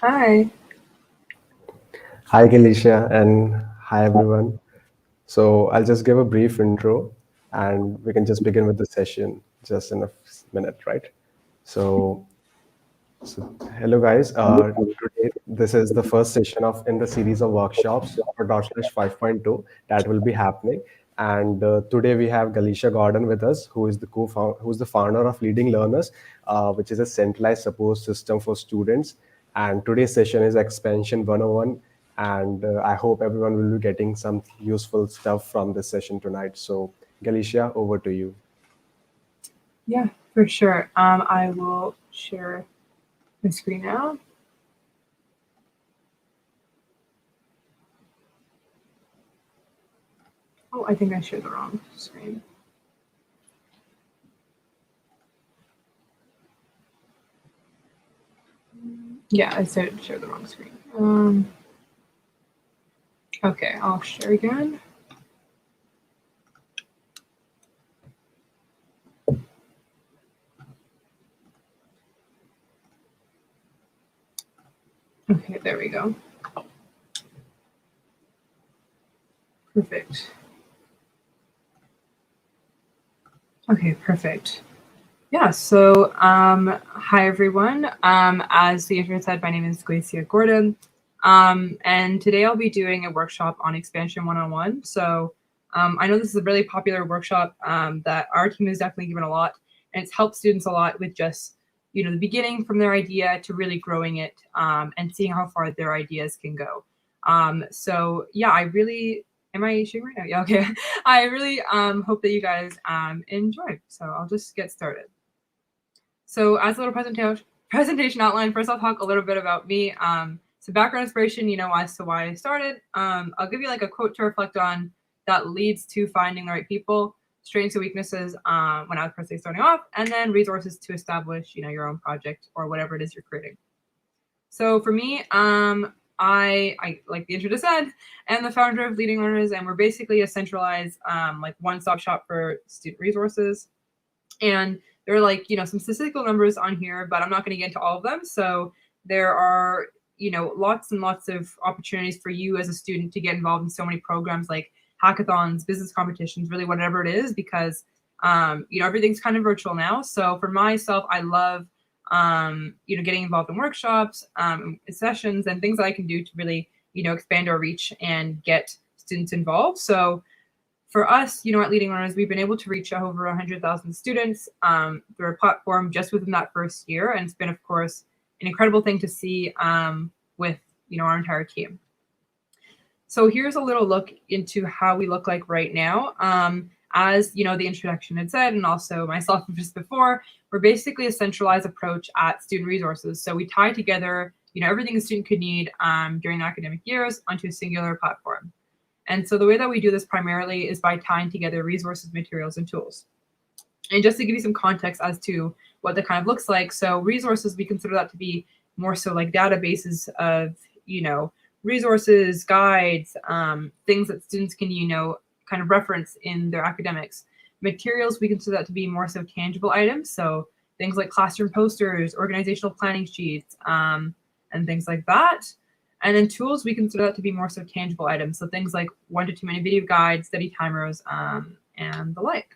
Hi. Hi, Galicia, and hi, everyone. So, I'll just give a brief intro and we can just begin with the session just in a minute, right? So, so hello, guys. Today, this is the first session of in the series of workshops for DotSlash 5.2 that will be happening. And today we have Galicia Gordon with us, who's the founder of Leading Learners, which is a centralized support system for students. And today's session is Expansion 101. And I hope everyone will be getting some useful stuff from this session tonight. So, Galicia, over to you. Yeah, for sure. I will share my screen now. Oh, I think I shared the wrong screen. Yeah, I said share the wrong screen. Okay, I'll share again. Okay, there we go. Perfect. Okay, perfect. Yeah, so hi everyone. As the intro said, my name is Glacia Gordon. And today I'll be doing a workshop on Expansion 101. So I know this is a really popular workshop that our team has definitely given a lot, and it's helped students a lot with just, the beginning from their idea to really growing it and seeing how far their ideas can go. So yeah, I really, am I sharing right now? Yeah, okay. I really hope that you guys enjoy. So I'll just get started. So as a little presentation outline, first I'll talk a little bit about me. So background inspiration, as to why I started. I'll give you like a quote to reflect on that leads to finding the right people, strengths and weaknesses when I was personally starting off, and then resources to establish, your own project or whatever it is you're creating. So for me, I like the intro just said, am the founder of Leading Learners, and we're basically a centralized like one-stop shop for student resources. And there are like, some statistical numbers on here, but I'm not going to get into all of them. So there are, lots and lots of opportunities for you as a student to get involved in so many programs like hackathons, business competitions, really whatever it is, because, everything's kind of virtual now. So for myself, I love, getting involved in workshops, sessions and things that I can do to really, expand our reach and get students involved. So for us, at Leading Learners, we've been able to reach over 100,000 students through our platform just within that first year. And it's been, of course, an incredible thing to see with, our entire team. So here's a little look into how we look like right now. As, the introduction had said, and also myself just before, we're basically a centralized approach at student resources. So we tie together, everything a student could need during the academic years onto a singular platform. And so the way that we do this primarily is by tying together resources, materials, and tools. And just to give you some context as to what that kind of looks like, so resources, we consider that to be more so like databases of, resources, guides, things that students can, kind of reference in their academics. Materials, we consider that to be more so tangible items. So things like classroom posters, organizational planning sheets, and things like that. And then tools, we consider that to be more so tangible items. So things like 1 to 2 minute video guides, study timers, and the like.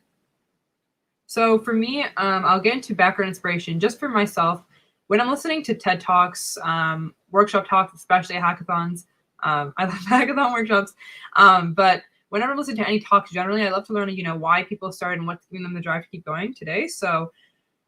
So for me, I'll get into background inspiration just for myself. When I'm listening to TED Talks, workshop talks, especially hackathons, I love hackathon workshops. But whenever I'm listening to any talks generally, I love to learn, why people started and what's giving them the drive to keep going today. So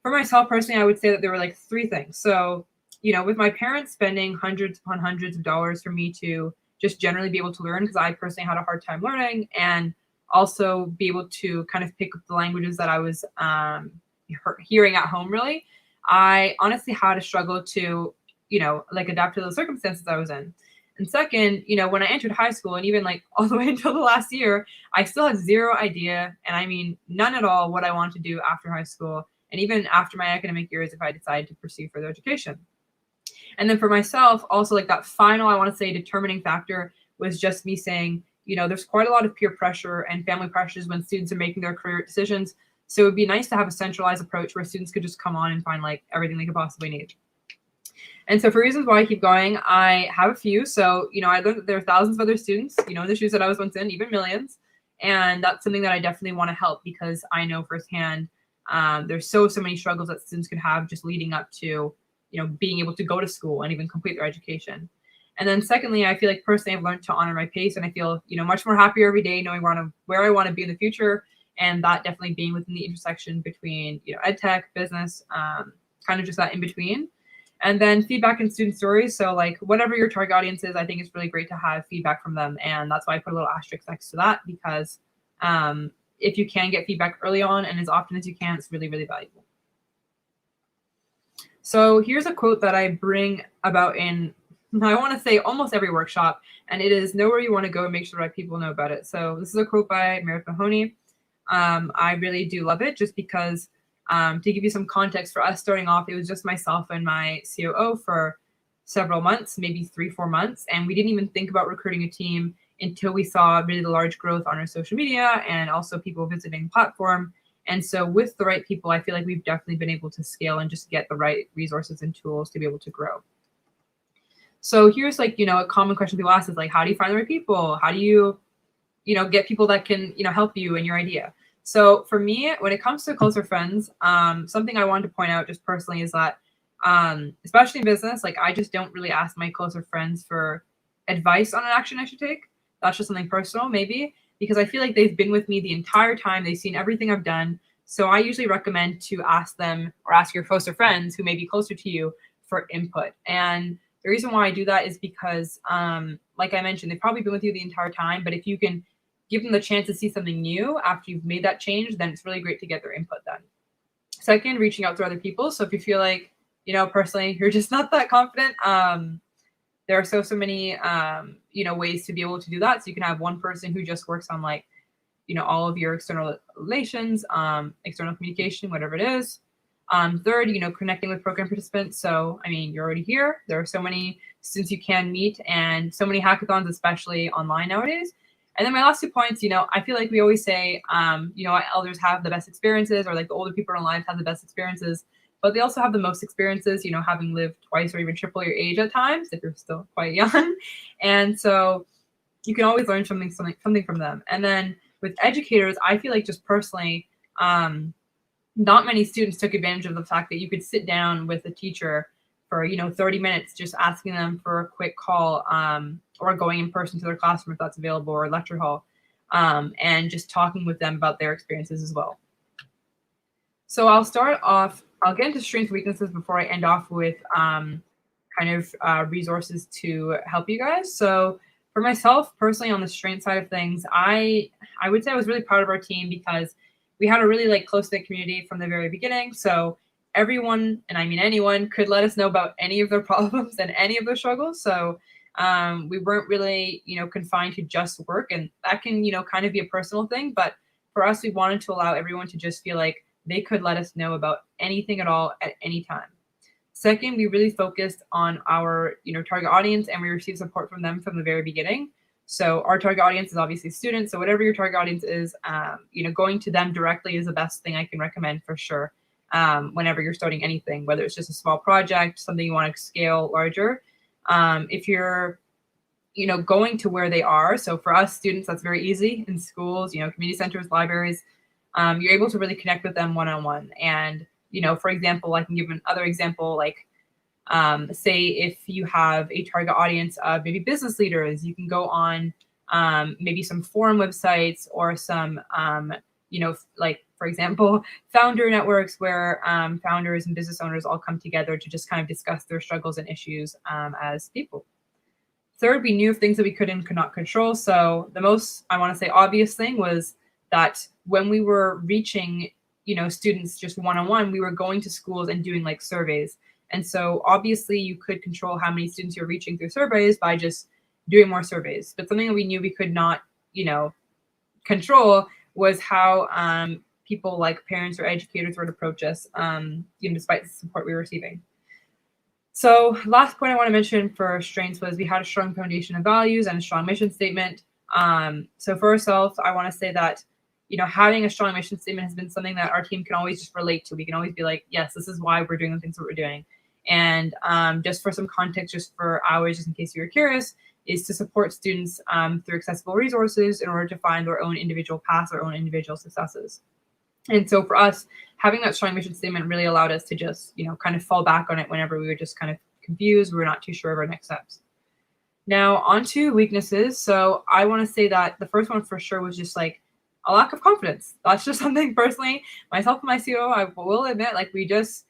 for myself personally, I would say that there were like three things. So, with my parents spending hundreds upon hundreds of dollars for me to just generally be able to learn, because I personally had a hard time learning, and also be able to kind of pick up the languages that I was hearing at home, really, I honestly had a struggle to, like adapt to the circumstances I was in. And second, when I entered high school and even like all the way until the last year, I still had zero idea, and I mean none at all, what I wanted to do after high school and even after my academic years if I decided to pursue further education. And then for myself, also like that final, I want to say, determining factor was just me saying, there's quite a lot of peer pressure and family pressures when students are making their career decisions. So it would be nice to have a centralized approach where students could just come on and find like everything they could possibly need. And so for reasons why I keep going, I have a few. So, I learned that there are thousands of other students, in the shoes that I was once in, even millions. And that's something that I definitely want to help because I know firsthand there's so many struggles that students could have just leading up to, being able to go to school and even complete their education. And then secondly, I feel like personally I've learned to honor my pace, and I feel, much more happier every day knowing where I want to be in the future. And that definitely being within the intersection between, ed tech, business, kind of just that in between. And then feedback and student stories. So like whatever your target audience is, I think it's really great to have feedback from them. And that's why I put a little asterisk next to that, because if you can get feedback early on and as often as you can, it's really, really valuable. So here's a quote that I bring about in, I want to say almost every workshop, and it is know where you want to go and make sure that people know about it. So this is a quote by Meredith Mahoney. I really do love it just because to give you some context, for us starting off, it was just myself and my COO for several months, maybe 3-4 months. And we didn't even think about recruiting a team until we saw really the large growth on our social media and also people visiting the platform. And so with the right people, I feel like we've definitely been able to scale and just get the right resources and tools to be able to grow. So here's like, a common question people ask is like, how do you find the right people? How do you, get people that can, help you in your idea? So for me, when it comes to closer friends, something I wanted to point out just personally is that, especially in business, like I just don't really ask my closer friends for advice on an action I should take. That's just something personal, maybe, because I feel like they've been with me the entire time. They've seen everything I've done. So I usually recommend to ask them or ask your closer friends who may be closer to you for input. And the reason why I do that is because, like I mentioned, they've probably been with you the entire time. But if you can give them the chance to see something new after you've made that change, then it's really great to get their input then. Second, reaching out to other people. So if you feel like, personally, you're just not that confident, there are so many, ways to be able to do that. So you can have one person who just works on like, all of your external relations, external communication, whatever it is. Third, connecting with program participants. So, I mean, you're already here. There are so many students you can meet and so many hackathons, especially online nowadays. And then my last 2 points, I feel like we always say, elders have the best experiences, or like the older people in our lives have the best experiences, but they also have the most experiences, having lived twice or even triple your age at times, if you're still quite young. And so you can always learn something from them. And then with educators, I feel like just personally, not many students took advantage of the fact that you could sit down with a teacher for 30 minutes, just asking them for a quick call, or going in person to their classroom if that's available, or lecture hall, and just talking with them about their experiences as well. So I'll get into strengths and weaknesses before I end off with resources to help you guys. So for myself personally, on the strength side of things, I would say I was really proud of our team because we had a really close-knit community from the very beginning. So everyone, and I mean anyone, could let us know about any of their problems and any of their struggles. So we weren't really, confined to just work, and that can, kind of be a personal thing. But for us, we wanted to allow everyone to just feel like they could let us know about anything at all at any time. Second, we really focused on our, target audience, and we received support from them from the very beginning. So our target audience is obviously students. So whatever your target audience is, going to them directly is the best thing I can recommend for sure. Whenever you're starting anything, whether it's just a small project, something you want to scale larger. If you're, going to where they are. So for us students, that's very easy in schools, community centers, libraries. You're able to really connect with them one-on-one. And, for example, I can give another example, like say if you have a target audience of maybe business leaders, you can go on maybe some forum websites or some, for example, founder networks where founders and business owners all come together to just kind of discuss their struggles and issues as people. Third, we knew of things that we could and could not control. So the most, I want to say, obvious thing was that when we were reaching, students just one-on-one, we were going to schools and doing surveys. And so obviously you could control how many students you're reaching through surveys by just doing more surveys. But something that we knew we could not, control was how people like parents or educators would approach us, despite the support we were receiving. So last point I want to mention for strengths was we had a strong foundation of values and a strong mission statement. So for ourselves, I want to say that, having a strong mission statement has been something that our team can always just relate to. We can always be like, yes, this is why we're doing the things that we're doing. And just for some context, just for hours, just in case you were curious, is to support students through accessible resources in order to find their own individual paths, their own individual successes. And so for us, having that strong mission statement really allowed us to just, kind of fall back on it whenever we were just kind of confused, we were not too sure of our next steps. Now, on to weaknesses. So I want to say that the first one for sure was just like a lack of confidence. That's just something personally, myself and my COO, I will admit, like we just,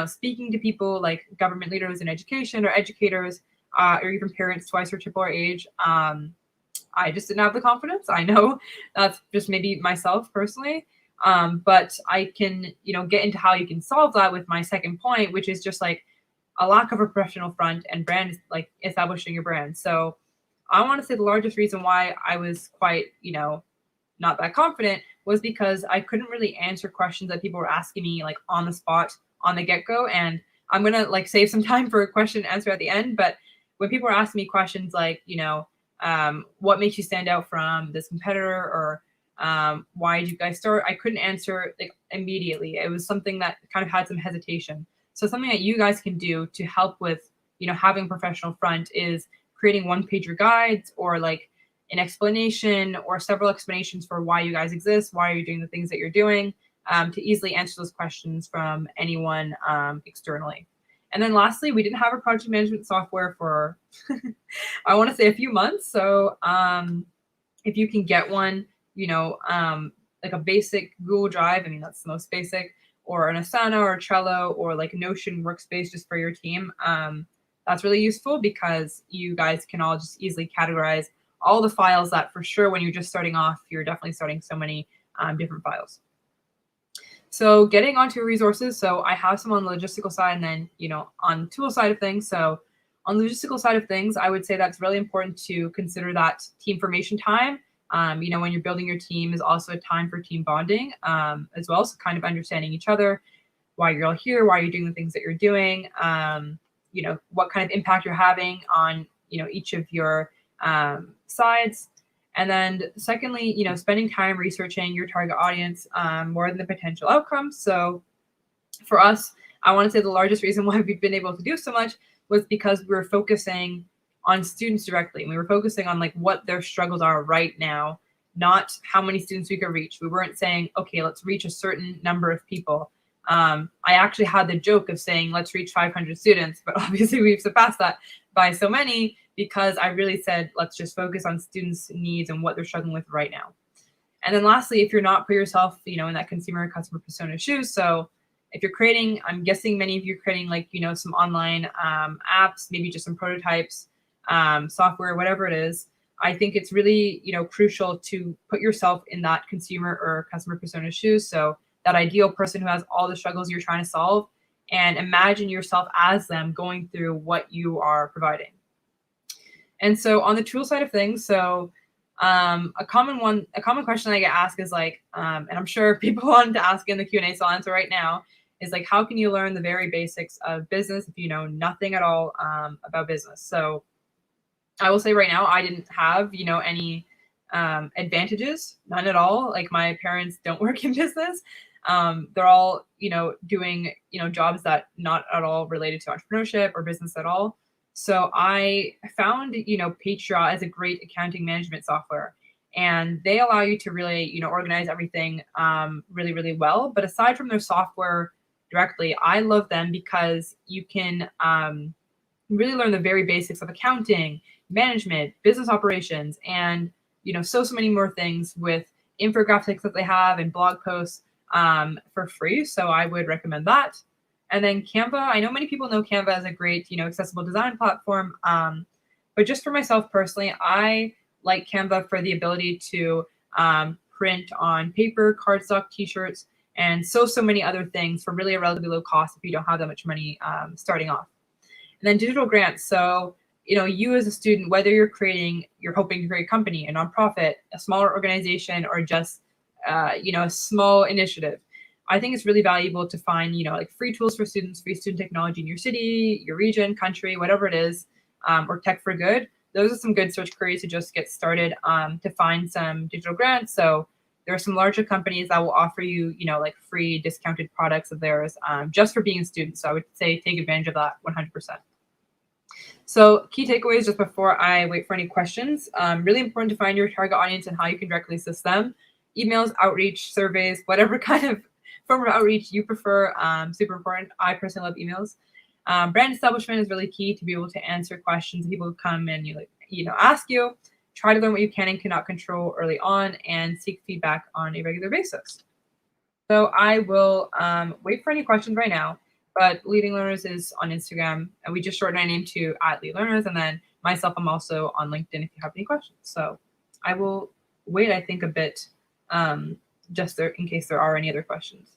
speaking to people like government leaders in education or educators, or even parents twice or triple our age, I just didn't have the confidence. I know that's just maybe myself personally. But I can, get into how you can solve that with my second point, which is just like a lack of a professional front and brand, like establishing your brand. So I want to say the largest reason why I was quite, not that confident was because I couldn't really answer questions that people were asking me like on the spot, on the get-go. And I'm going to like save some time for a question and answer at the end. But when people were asking me questions like, what makes you stand out from this competitor, or why did you guys start? I couldn't answer like immediately. It was something that kind of had some hesitation. So something that you guys can do to help with, having a professional front is creating one-pager guides or like an explanation or several explanations for why you guys exist, why you're doing the things that you're doing, to easily answer those questions from anyone externally. And then lastly, we didn't have a project management software for, I want to say a few months. So if you can get one, like a basic Google Drive, I mean, that's the most basic, or an Asana or Trello or like a Notion workspace just for your team. That's really useful because you guys can all just easily categorize all the files that for sure when you're just starting off, you're definitely starting so many different files. So getting onto resources. So I have some on the logistical side and then, on tool side of things. So on the logistical side of things, I would say that's really important to consider that team formation time. When you're building your team is also a time for team bonding as well. So kind of understanding each other, why you're all here, why you're doing the things that you're doing, what kind of impact you're having on, each of your sides. And then secondly, spending time researching your target audience more than the potential outcomes. So for us, I want to say the largest reason why we've been able to do so much was because we were focusing on students directly. And we were focusing on like what their struggles are right now, not how many students we could reach. We weren't saying, okay, let's reach a certain number of people. I actually had the joke of saying, let's reach 500 students, but obviously we've surpassed that by so many because I really said, let's just focus on students' needs and what they're struggling with right now. And then lastly, if you're not put yourself, in that customer persona shoes. So if you're creating, I'm guessing many of you are creating like, some online apps, maybe just some prototypes, software, whatever it is. I think it's really, crucial to put yourself in that consumer or customer persona shoes. So that ideal person who has all the struggles you're trying to solve, and imagine yourself as them going through what you are providing. And so on the tool side of things, so a common question I get asked is like, and I'm sure people wanted to ask in the Q&A, so I'll answer right now, is like, how can you learn the very basics of business if you know nothing at all about business? So I will say right now, I didn't have, any advantages, none at all. Like my parents don't work in business. They're all, doing, jobs that not at all related to entrepreneurship or business at all. So I found, Patreon as a great accounting management software, and they allow you to really, organize everything really, really well. But aside from their software directly, I love them because you can really learn the very basics of accounting, management, business operations, and, so many more things with infographics that they have and blog posts for free. So I would recommend that. And then Canva, I know many people know Canva as a great, accessible design platform. But just for myself personally, I like Canva for the ability to print on paper, cardstock, t-shirts, and so many other things for really a relatively low cost if you don't have that much money starting off. And then digital grants. So, you as a student, whether you're hoping to create a company, a nonprofit, a smaller organization, or just, a small initiative, I think it's really valuable to find, like free tools for students, free student technology in your city, your region, country, whatever it is, or tech for good. Those are some good search queries to just get started to find some digital grants. So there are some larger companies that will offer you, like free discounted products of theirs just for being a student. So I would say take advantage of that 100%. So key takeaways just before I wait for any questions. Really important to find your target audience and how you can directly assist them. Emails, outreach, surveys, whatever kind of form of outreach you prefer, super important. I personally love emails. Brand establishment is really key to be able to answer questions. People come and ask you. Try to learn what you can and cannot control early on, and seek feedback on a regular basis. So I will wait for any questions right now. But Leading Learners is on Instagram, and we just shortened my name to @LeadLearners, and then myself, I'm also on LinkedIn if you have any questions. So I will wait, I think, a bit just there in case there are any other questions.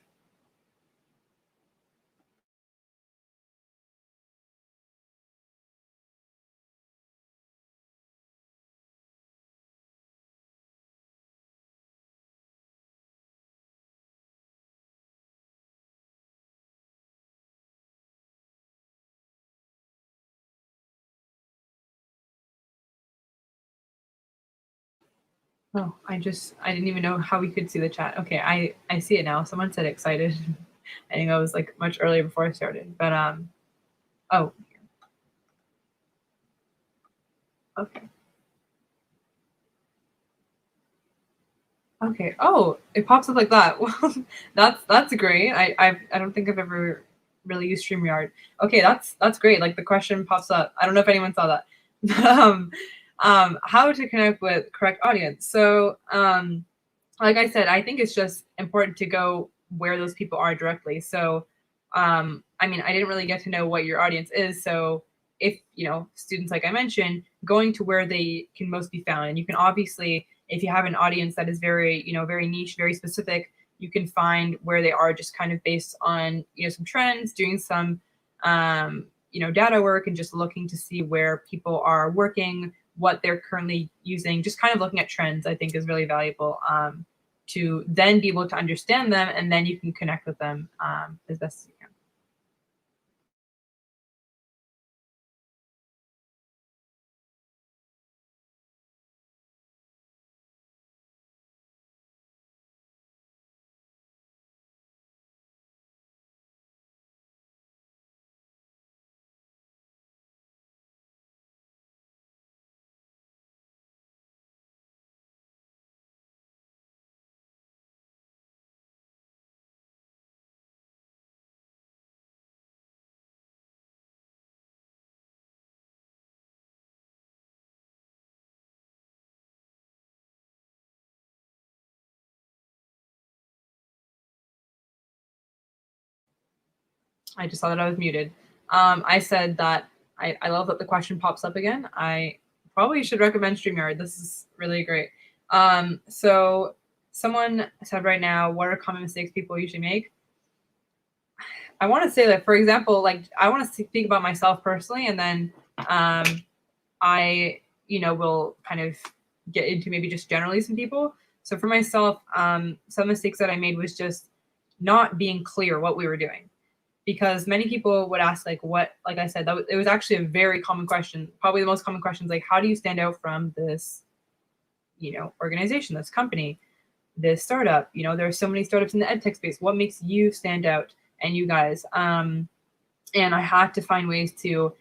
Oh, I didn't even know how we could see the chat. Okay, I see it now. Someone said excited. I think I was like much earlier before I started, but oh, okay. Okay. Oh, it pops up like that. Well, that's great. I don't think I've ever really used StreamYard. Okay, that's great. Like the question pops up. I don't know if anyone saw that. How to connect with correct audience. So, like I said, I think it's just important to go where those people are directly. So, I mean, I didn't really get to know what your audience is. So, if students, like I mentioned, going to where they can most be found, and you can obviously, if you have an audience that is very, very niche, very specific, you can find where they are just kind of based on, some trends, doing some, data work, and just looking to see where people are working, what they're currently using, just kind of looking at trends, I think is really valuable to then be able to understand them, and then you can connect with them as best as you can. I just saw that I was muted. I said that I love that the question pops up again. I probably should recommend StreamYard. This is really great. So someone said right now, what are common mistakes people usually make? I want to say that, for example, like I want to speak about myself personally, and then I, will kind of get into maybe just generally some people. So for myself, some mistakes that I made was just not being clear what we were doing. Because many people would ask, like I said, it was actually a very common question. Probably the most common question is like, how do you stand out from this, organization, this company, this startup? There are so many startups in the edtech space. What makes you stand out, and you guys? And I had to find ways to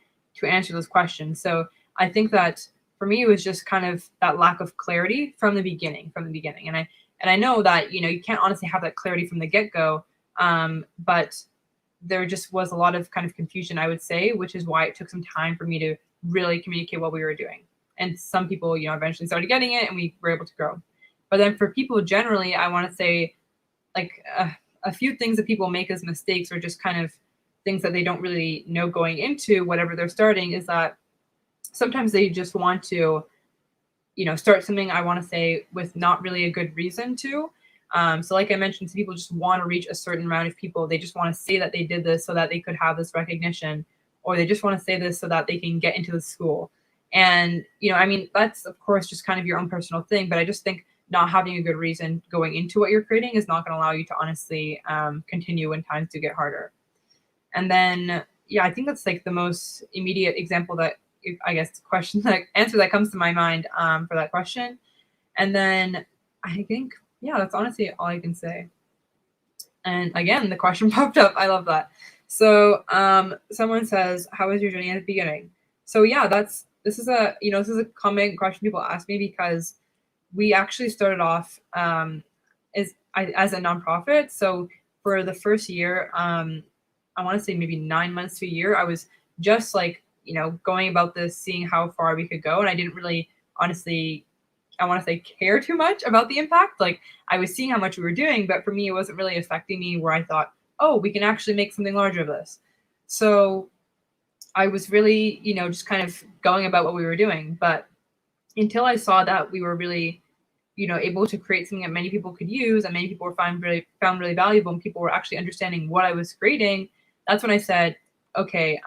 answer those questions. So I think that for me, it was just kind of that lack of clarity from the beginning. And I know that, you can't honestly have that clarity from the get-go, but there just was a lot of kind of confusion, I would say, which is why it took some time for me to really communicate what we were doing. And some people, eventually started getting it, and we were able to grow. But then for people generally, I want to say, like, a few things that people make as mistakes, or just kind of things that they don't really know going into whatever they're starting, is that sometimes they just want to, start something, I want to say, with not really a good reason to. So like I mentioned, some people just want to reach a certain amount of people. They just want to say that they did this so that they could have this recognition, or they just want to say this so that they can get into the school. And, I mean, that's, of course, just kind of your own personal thing. But I just think not having a good reason going into what you're creating is not going to allow you to honestly continue when times do get harder. And then, yeah, I think that's like the most immediate example that, I guess, answer that comes to my mind for that question. And then I think yeah, that's honestly all I can say. And again, the question popped up. I love that. So someone says, how was your journey at the beginning? So yeah, this is a common question people ask me, because we actually started off as a nonprofit. So for the first year, I want to say maybe 9 months to a year, I was just like, going about this, seeing how far we could go. And I didn't really, honestly, I want to say, care too much about the impact. Like, I was seeing how much we were doing, but for me, it wasn't really affecting me where I thought, oh, we can actually make something larger of this. So I was really, just kind of going about what we were doing. But until I saw that we were really, able to create something that many people could use and many people were found really valuable, and people were actually understanding what I was creating, that's when I said, okay,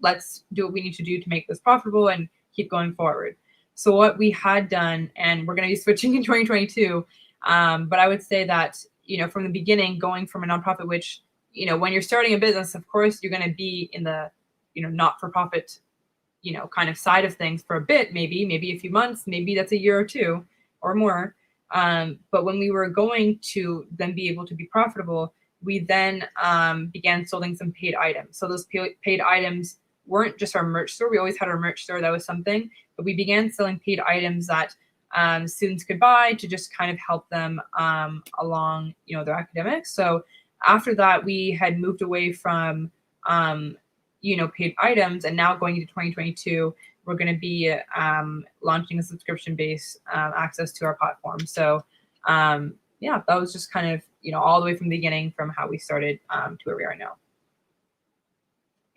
let's do what we need to do to make this profitable and keep going forward. So what we had done, and we're going to be switching in 2022, but I would say that, from the beginning, going from a nonprofit, which, when you're starting a business, of course, you're going to be in the, not-for-profit, kind of side of things for a bit, maybe a few months, maybe that's a year or two or more. But when we were going to then be able to be profitable, we then began selling some paid items. So those paid items weren't just our merch store. We always had our merch store. That was something. But we began selling paid items that students could buy to just kind of help them along, their academics. So after that, we had moved away from paid items, and now going into 2022, we're going to be launching a subscription-based access to our platform. So yeah, that was just kind of, all the way from the beginning, from how we started to where we are now.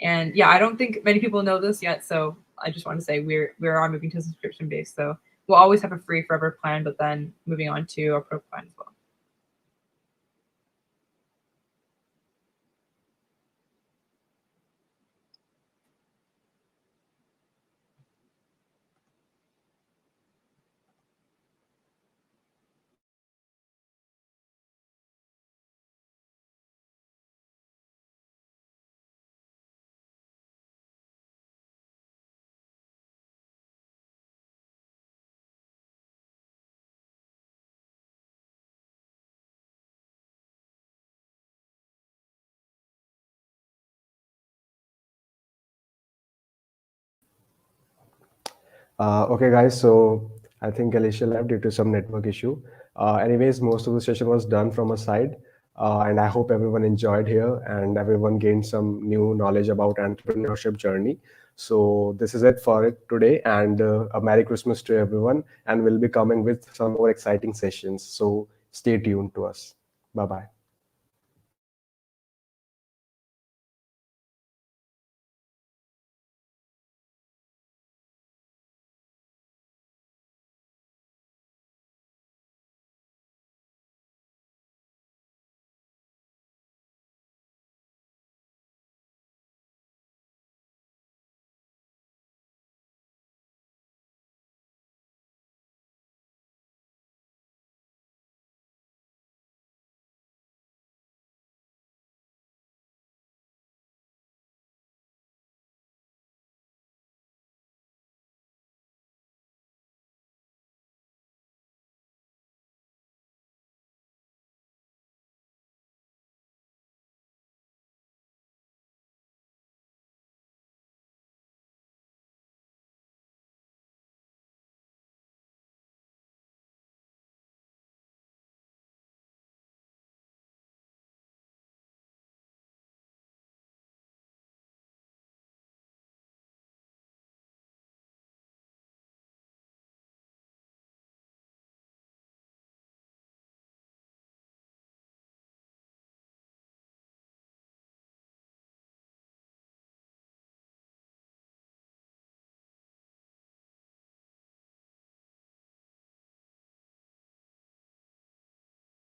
And yeah, I don't think many people know this yet, so I just want to say we are moving to subscription-based. So we'll always have a free forever plan, but then moving on to a pro plan as well. Okay, guys. So I think Alicia left due to some network issue. Anyways, most of the session was done from a side, and I hope everyone enjoyed here and everyone gained some new knowledge about entrepreneurship journey. So this is it for it today, and a Merry Christmas to everyone. And we'll be coming with some more exciting sessions. So stay tuned to us. Bye bye.